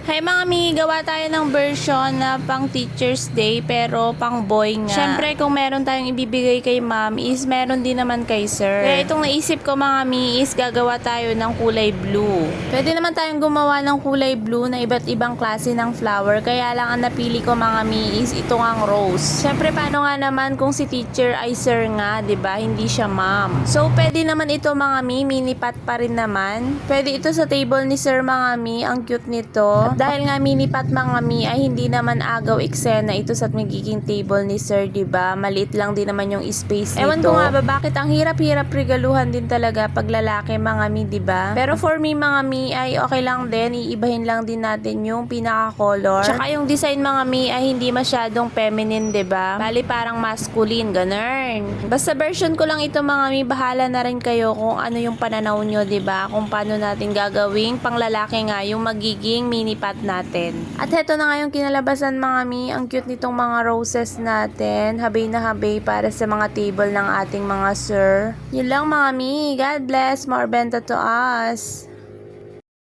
Hi mga mi, gawa tayo ng version na pang Teacher's Day pero pang boy nga. Syempre kung meron tayong ibibigay kay ma'am is meron din naman kay sir. Kaya itong naisip ko mga mi is gagawa tayo ng kulay blue. Pwede naman tayong gumawa ng kulay blue na iba't ibang klase ng flower. Kaya lang ang napili ko mga mi is ito ngang rose. Syempre paano nga naman kung si teacher ay sir nga, 'di ba? Hindi siya ma'am. So pwede naman ito mga mi, mini pot pa rin naman. Pwede ito sa table ni sir mga mi, ang cute nito. Dahil nga mini pot mga mi ay hindi naman agaw eksena ito sa magiging table ni sir, 'di ba? Maliit lang din naman yung space nito. Ewan ko nga ba bakit ang hirap-hirap regaluhan din talaga pag lalaki mga mi, 'di ba? Pero for me mga mi ay okay lang din, iibahin lang din natin yung pinaka-color. Tsaka yung design mga mi ay hindi masyadong feminine, 'di ba? Bali parang masculine, ganun. Basta version ko lang ito mga mi, bahala na rin kayo kung ano yung pananaw nyo, 'di ba? Kung paano natin gagawing panglalaki nga yung magiging mini pot natin. At heto na nga yung kinalabasan mga mi. Ang cute nitong mga roses natin. Habay na habay para sa mga table ng ating mga sir. Yun lang mga mi. God bless. More benta to us.